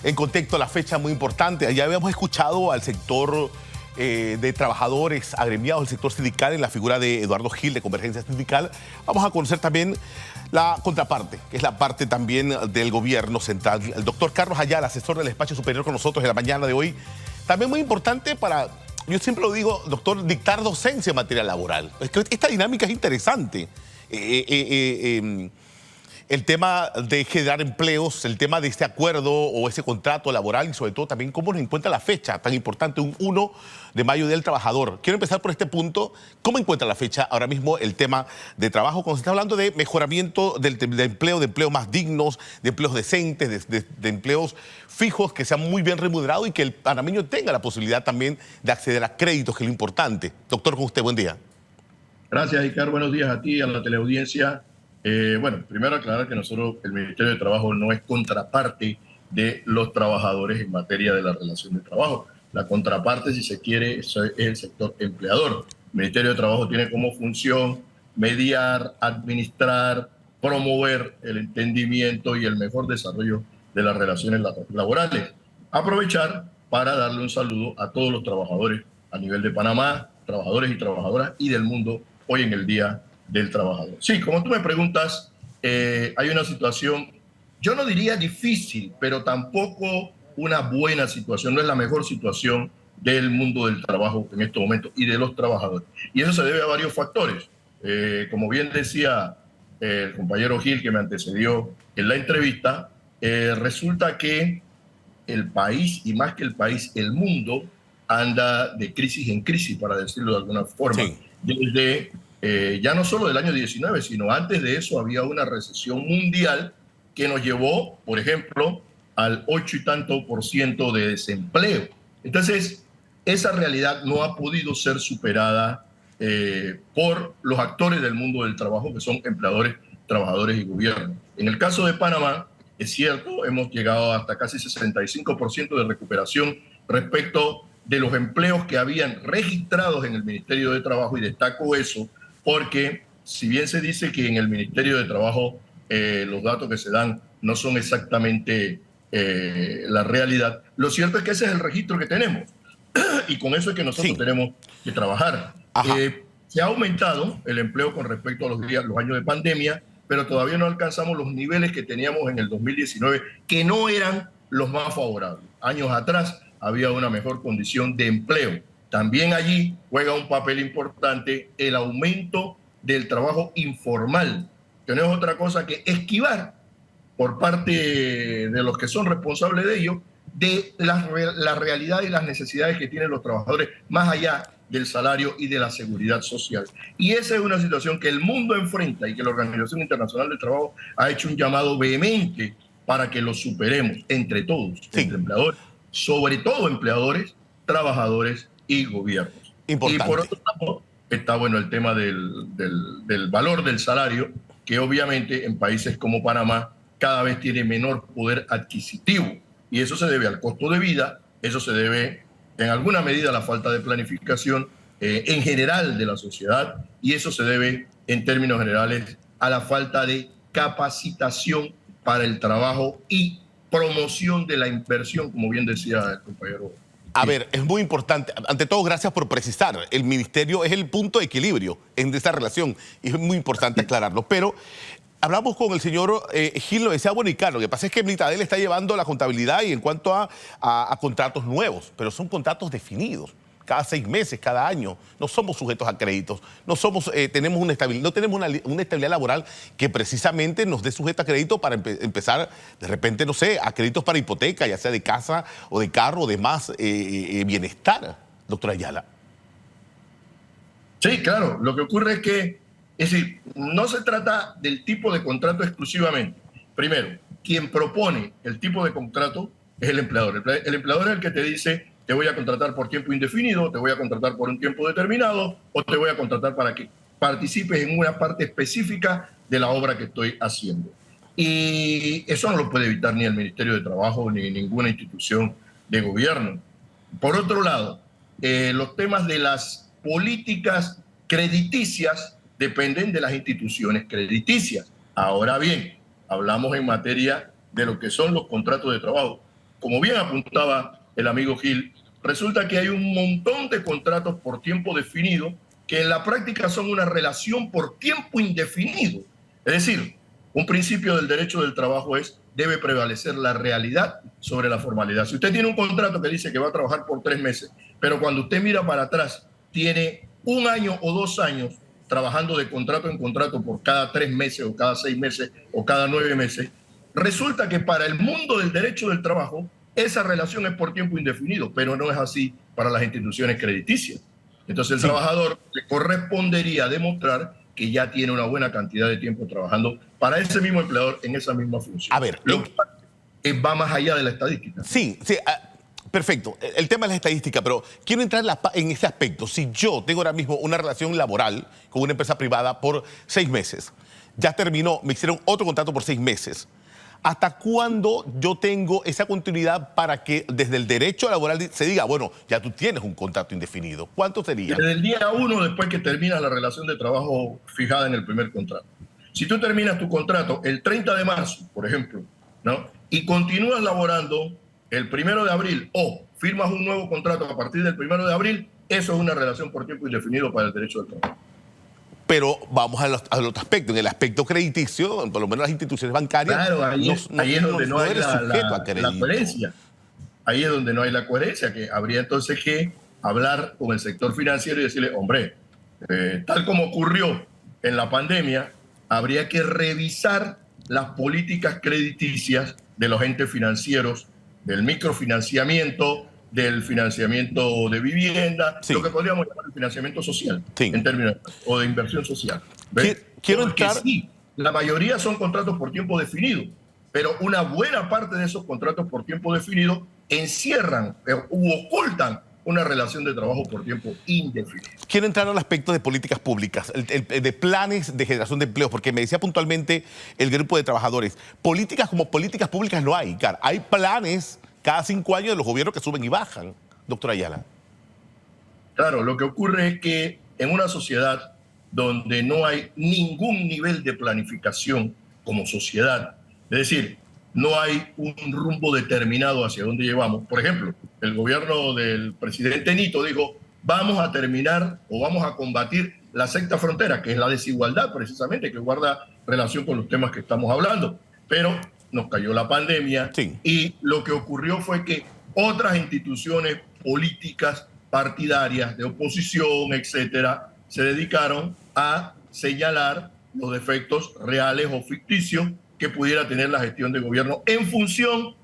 En contexto, la fecha muy importante. Ya habíamos escuchado al sector de trabajadores agremiados, el sector sindical, en la figura de Eduardo Gil, de Convergencia Sindical. Vamos a conocer también la contraparte, que es la parte también del gobierno central. El doctor Carlos Ayala, asesor del Despacho Superior con nosotros en la mañana de hoy. También muy importante para, yo siempre lo digo, doctor, dictar docencia en materia laboral. Es que esta dinámica es interesante. El tema de generar empleos, el tema de este acuerdo o ese contrato laboral y sobre todo también cómo nos encuentra la fecha tan importante, un 1 de mayo del trabajador. Quiero empezar por este punto. ¿Cómo encuentra la fecha ahora mismo el tema de trabajo? Cuando se está hablando de mejoramiento de empleos más dignos, de empleos decentes, de empleos fijos que sean muy bien remunerados y que el panameño tenga la posibilidad también de acceder a créditos, que es lo importante. Doctor, con usted, buen día. Gracias, Ricardo. Buenos días a ti, a la teleaudiencia. Bueno, primero aclarar que nosotros, el Ministerio de Trabajo, no es contraparte de los trabajadores en materia de la relación de trabajo. La contraparte, si se quiere, es el sector empleador. El Ministerio de Trabajo tiene como función mediar, administrar, promover el entendimiento y el mejor desarrollo de las relaciones laborales. Aprovechar para darle un saludo a todos los trabajadores a nivel de Panamá, trabajadores y trabajadoras y del mundo hoy en el Día del Trabajador. Sí, como tú me preguntas, hay una situación, yo no diría difícil, pero tampoco una buena situación, no es la mejor situación del mundo del trabajo en estos momentos y de los trabajadores. Y eso se debe a varios factores. Como bien decía el compañero Gil, que me antecedió en la entrevista, resulta que el país, y más que el país, el mundo, anda de crisis en crisis, para decirlo de alguna forma. Sí. Desde ya no solo del año 19, sino antes de eso había una recesión mundial que nos llevó, por ejemplo, al 8 y tanto % de desempleo. Entonces, esa realidad no ha podido ser superada por los actores del mundo del trabajo, que son empleadores, trabajadores y gobierno. En el caso de Panamá, es cierto, hemos llegado hasta casi 65% de recuperación respecto de los empleos que habían registrados en el Ministerio de Trabajo, y destaco eso porque si bien se dice que en el Ministerio de Trabajo los datos que se dan no son exactamente la realidad, lo cierto es que ese es el registro que tenemos y con eso es que nosotros tenemos que trabajar. Se ha aumentado el empleo con respecto a los años de pandemia, pero todavía no alcanzamos los niveles que teníamos en el 2019, que no eran los más favorables. Años atrás había una mejor condición de empleo. También allí juega un papel importante el aumento del trabajo informal, que no es otra cosa que esquivar por parte de los que son responsables de ello, de la realidad y las necesidades que tienen los trabajadores, más allá del salario y de la seguridad social. Y esa es una situación que el mundo enfrenta y que la Organización Internacional del Trabajo ha hecho un llamado vehemente para que lo superemos entre todos, entre empleadores, sobre todo empleadores, trabajadores y gobiernos. Importante. Y por otro lado está bueno el tema del valor del salario, que obviamente en países como Panamá cada vez tiene menor poder adquisitivo, y eso se debe al costo de vida, eso se debe en alguna medida a la falta de planificación en general de la sociedad, y eso se debe en términos generales a la falta de capacitación para el trabajo y promoción de la inversión, como bien decía el compañero. A ver, es muy importante. Ante todo, gracias por precisar. El ministerio es el punto de equilibrio en esta relación y es muy importante aclararlo. Pero hablamos con el señor Gil, lo decía bueno y claro. Lo que pasa es que Mitadel está llevando la contabilidad y en cuanto a contratos nuevos, pero son contratos definidos. Cada 6 meses, cada año. No somos sujetos a créditos. No tenemos una estabilidad laboral que precisamente nos dé sujeto a crédito para empezar, de repente, no sé, a créditos para hipoteca, ya sea de casa o de carro o de más bienestar, doctora Ayala. Sí, claro. Lo que ocurre es que, es decir, no se trata del tipo de contrato exclusivamente. Primero, quien propone el tipo de contrato es el empleador. El empleador es el que te dice: te voy a contratar por tiempo indefinido, te voy a contratar por un tiempo determinado, o te voy a contratar para que participes en una parte específica de la obra que estoy haciendo. Y eso no lo puede evitar ni el Ministerio de Trabajo ni ninguna institución de gobierno. Por otro lado, los temas de las políticas crediticias dependen de las instituciones crediticias. Ahora bien, hablamos en materia de lo que son los contratos de trabajo. como bien apuntaba el amigo Gil, resulta que hay un montón de contratos por tiempo definido que en la práctica son una relación por tiempo indefinido. Es decir, un principio del derecho del trabajo es: debe prevalecer la realidad sobre la formalidad. Si usted tiene un contrato que dice que va a trabajar por 3 meses, pero cuando usted mira para atrás, tiene 1 año o 2 años trabajando de contrato en contrato por cada 3 meses o cada 6 meses o cada 9 meses, resulta que para el mundo del derecho del trabajo esa relación es por tiempo indefinido, pero no es así para las instituciones crediticias. Entonces el trabajador le correspondería demostrar que ya tiene una buena cantidad de tiempo trabajando para ese mismo empleador en esa misma función. A ver, lo que va más allá de la estadística. Sí, sí, perfecto. El tema es la estadística, pero quiero entrar en ese aspecto. Si yo tengo ahora mismo una relación laboral con una empresa privada por 6 meses, ya terminó, me hicieron otro contrato por 6 meses, ¿hasta cuándo yo tengo esa continuidad para que desde el derecho laboral se diga, bueno, ya tú tienes un contrato indefinido? ¿Cuánto sería? Desde el día 1 después que termina la relación de trabajo fijada en el primer contrato. Si tú terminas tu contrato el 30 de marzo, por ejemplo, ¿no?, y continúas laborando el 1 de abril o firmas un nuevo contrato a partir del 1 de abril, eso es una relación por tiempo indefinido para el derecho del trabajo. Pero vamos al otro aspecto. En el aspecto crediticio, por lo menos las instituciones bancarias, claro, ahí es donde no hay la coherencia. Ahí es donde no hay la coherencia, que habría entonces que hablar con el sector financiero y decirle, hombre, tal como ocurrió en la pandemia, habría que revisar las políticas crediticias de los entes financieros, del microfinanciamiento, del financiamiento de vivienda, sí, lo que podríamos llamar el financiamiento social, sí, en términos, o de inversión social. Quiero entrar... Sí, la mayoría son contratos por tiempo definido, pero una buena parte de esos contratos por tiempo definido encierran u ocultan una relación de trabajo por tiempo indefinido. Quiero entrar al aspecto de políticas públicas, de planes de generación de empleos, porque me decía puntualmente el grupo de trabajadores, políticas como políticas públicas no hay, Car. Hay planes cada 5 años de los gobiernos que suben y bajan, doctora Ayala. Claro, lo que ocurre es que en una sociedad donde no hay ningún nivel de planificación como sociedad, es decir, no hay un rumbo determinado hacia dónde llevamos. Por ejemplo, el gobierno del presidente Nito dijo, vamos a terminar o vamos a combatir la sexta frontera, que es la desigualdad precisamente, que guarda relación con los temas que estamos hablando. Pero nos cayó la pandemia, sí, y lo que ocurrió fue que otras instituciones políticas partidarias de oposición, etcétera, se dedicaron a señalar los defectos reales o ficticios que pudiera tener la gestión de gobierno en función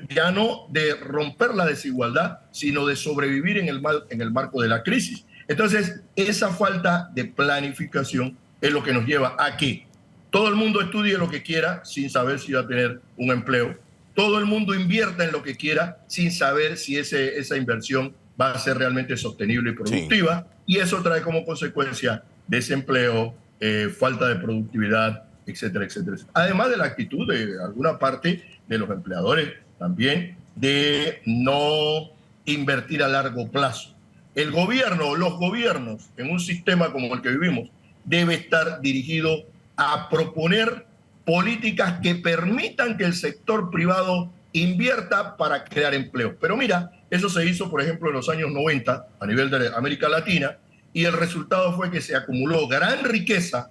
ya no de romper la desigualdad, sino de sobrevivir en el marco de la crisis. Entonces, esa falta de planificación es lo que nos lleva a que todo el mundo estudie lo que quiera sin saber si va a tener un empleo. Todo el mundo invierta en lo que quiera sin saber si esa inversión va a ser realmente sostenible y productiva. Sí. Y eso trae como consecuencia desempleo, falta de productividad, etcétera, etcétera. Además de la actitud de alguna parte de los empleadores también de no invertir a largo plazo. El gobierno, los gobiernos en un sistema como el que vivimos debe estar dirigido a proponer políticas que permitan que el sector privado invierta para crear empleo. Pero mira, eso se hizo, por ejemplo, en los años 90 a nivel de América Latina y el resultado fue que se acumuló gran riqueza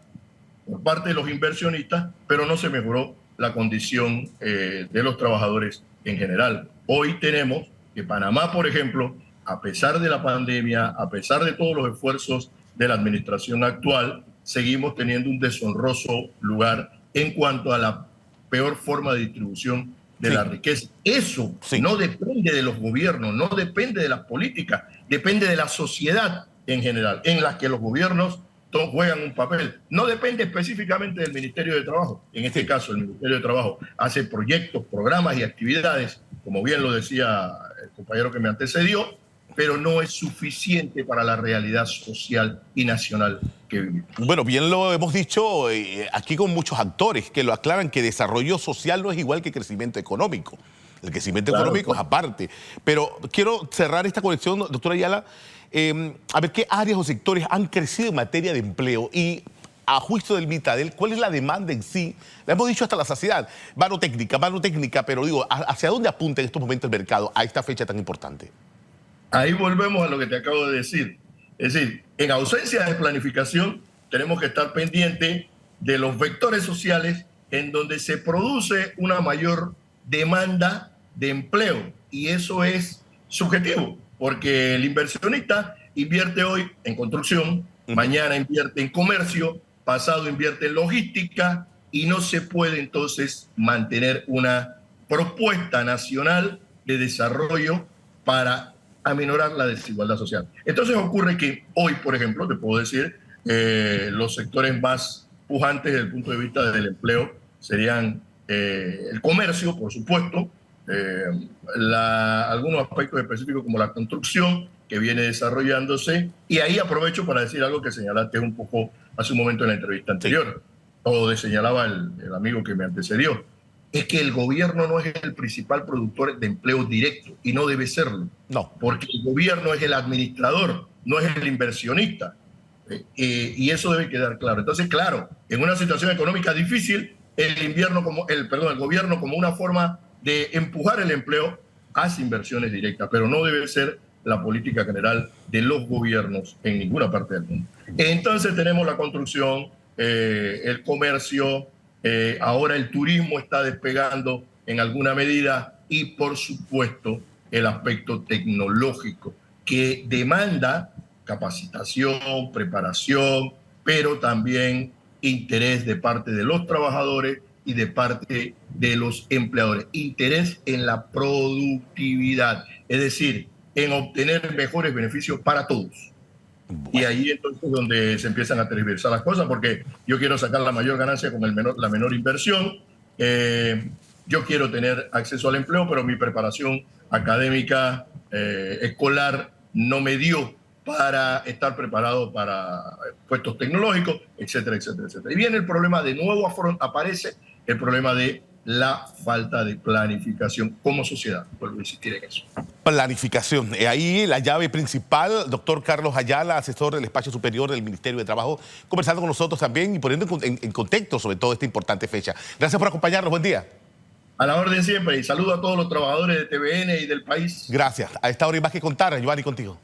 por parte de los inversionistas, pero no se mejoró la condición de los trabajadores en general. Hoy tenemos que Panamá, por ejemplo, a pesar de la pandemia, a pesar de todos los esfuerzos de la administración actual, seguimos teniendo un deshonroso lugar en cuanto a la peor forma de distribución de la riqueza. Eso no depende de los gobiernos, no depende de las políticas, depende de la sociedad en general, en las que los gobiernos juegan un papel. No depende específicamente del Ministerio de Trabajo. En este caso, el Ministerio de Trabajo hace proyectos, programas y actividades, como bien lo decía el compañero que me antecedió, pero no es suficiente para la realidad social y nacional que vivimos. Bueno, bien lo hemos dicho aquí con muchos actores que lo aclaran, que desarrollo social no es igual que crecimiento económico. El crecimiento económico es aparte. Pero quiero cerrar esta conexión, doctora Ayala, a ver qué áreas o sectores han crecido en materia de empleo y a juicio del Mitadel, ¿cuál es la demanda en sí? La hemos dicho hasta la saciedad, mano técnica, pero digo, ¿hacia dónde apunta en estos momentos el mercado a esta fecha tan importante? Ahí volvemos a lo que te acabo de decir. Es decir, en ausencia de planificación, tenemos que estar pendientes de los vectores sociales en donde se produce una mayor demanda de empleo. Y eso es subjetivo, porque el inversionista invierte hoy en construcción, mañana invierte en comercio, pasado invierte en logística, y no se puede entonces mantener una propuesta nacional de desarrollo para aminorar la desigualdad social. Entonces ocurre que hoy, por ejemplo, te puedo decir, los sectores más pujantes desde el punto de vista del empleo serían el comercio, por supuesto, algunos aspectos específicos como la construcción, que viene desarrollándose, y ahí aprovecho para decir algo que señalaste un poco hace un momento en la entrevista anterior, o señalaba el amigo que me antecedió, es que el gobierno no es el principal productor de empleo directo, y no debe serlo. No. Porque el gobierno es el administrador, no es el inversionista. Y eso debe quedar claro. Entonces, claro, en una situación económica difícil, el gobierno como una forma de empujar el empleo hace inversiones directas, pero no debe ser la política general de los gobiernos en ninguna parte del mundo. Entonces tenemos la construcción, el comercio, ahora el turismo está despegando en alguna medida, y por supuesto el aspecto tecnológico, que demanda capacitación, preparación, pero también interés de parte de los trabajadores y de parte de los empleadores. Interés en la productividad, es decir, en obtener mejores beneficios para todos. Y ahí entonces es donde se empiezan a tergiversar las cosas, porque yo quiero sacar la mayor ganancia con la menor inversión, yo quiero tener acceso al empleo, pero mi preparación académica, escolar, no me dio para estar preparado para puestos tecnológicos, etcétera, etcétera, etcétera. Y viene el problema, de nuevo aparece el problema de la falta de planificación como sociedad. Vuelvo a insistir en eso. Planificación. Ahí la llave principal, doctor Carlos Ayala, asesor del Espacio Superior del Ministerio de Trabajo, conversando con nosotros también y poniendo en contexto sobre todo esta importante fecha. Gracias por acompañarnos. Buen día. A la orden siempre, y saludo a todos los trabajadores de TVN y del país. Gracias. A esta hora hay más que contar, Giovanni, contigo.